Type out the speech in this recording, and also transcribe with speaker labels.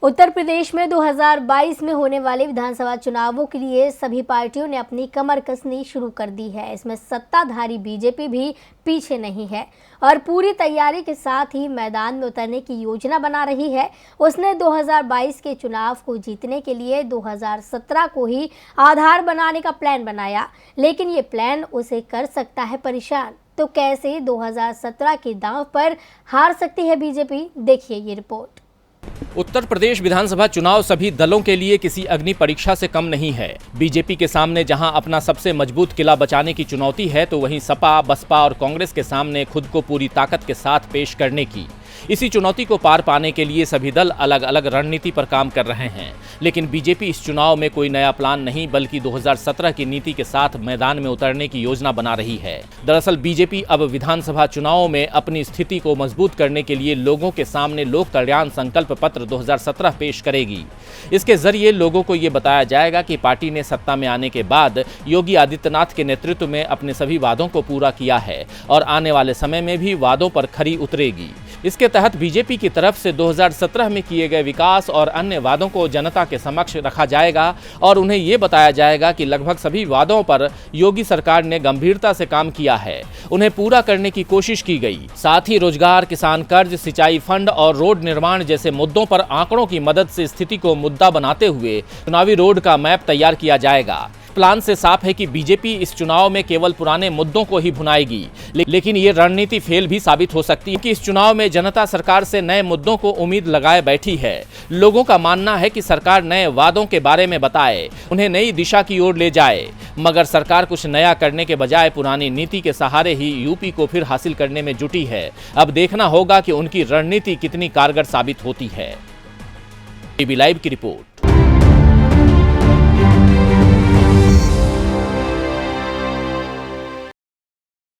Speaker 1: उत्तर प्रदेश में 2022 में होने वाले विधानसभा चुनावों के लिए सभी पार्टियों ने अपनी कमर कसनी शुरू कर दी है। इसमें सत्ताधारी बीजेपी भी पीछे नहीं है और पूरी तैयारी के साथ ही मैदान में उतरने की योजना बना रही है। उसने 2022 के चुनाव को जीतने के लिए 2017 को ही आधार बनाने का प्लान बनाया, लेकिन ये प्लान उसे कर सकता है परेशान। तो कैसे 2017 के दांव पर हार सकती है बीजेपी, देखिए ये रिपोर्ट।
Speaker 2: उत्तर प्रदेश विधानसभा चुनाव सभी दलों के लिए किसी अग्नि परीक्षा से कम नहीं है। बीजेपी के सामने जहां अपना सबसे मजबूत किला बचाने की चुनौती है, तो वहीं सपा, बसपा और कांग्रेस के सामने खुद को पूरी ताकत के साथ पेश करने की। इसी चुनौती को पार पाने के लिए सभी दल अलग अलग रणनीति पर काम कर रहे हैं, लेकिन बीजेपी इस चुनाव में कोई नया प्लान नहीं बल्कि 2017 की नीति के साथ मैदान में उतरने की योजना बना रही है। दरअसल बीजेपी अब विधानसभा चुनावों में अपनी स्थिति को मजबूत करने के लिए लोगों के सामने लोक कल्याण संकल्प पत्र 2017 पेश करेगी। इसके जरिए लोगों को ये बताया जाएगा कि पार्टी ने सत्ता में आने के बाद योगी आदित्यनाथ के नेतृत्व में अपने सभी वादों को पूरा किया है और आने वाले समय में भी वादों पर खरी उतरेगी। इसके तहत बीजेपी की तरफ से 2017 में किए गए विकास और अन्य वादों को जनता के समक्ष रखा जाएगा और उन्हें ये बताया जाएगा कि लगभग सभी वादों पर योगी सरकार ने गंभीरता से काम किया है, उन्हें पूरा करने की कोशिश की गई। साथ ही रोजगार, किसान कर्ज, सिंचाई फंड और रोड निर्माण जैसे मुद्दों पर आंकड़ों की मदद से स्थिति को मुद्दा बनाते हुए चुनावी रोड का मैप तैयार किया जाएगा। प्लान से साफ है कि बीजेपी इस चुनाव में केवल पुराने मुद्दों को ही भुनाएगी, लेकिन ये रणनीति फेल भी साबित हो सकती है कि इस चुनाव में जनता सरकार से नए मुद्दों को उम्मीद लगाए बैठी है। लोगों का मानना है कि सरकार नए वादों के बारे में बताए, उन्हें नई दिशा की ओर ले जाए, मगर सरकार कुछ नया करने के बजाय पुरानी नीति के सहारे ही यूपी को फिर हासिल करने में जुटी है। अब देखना होगा कि उनकी रणनीति कितनी कारगर साबित होती है। टीवी लाइव की रिपोर्ट।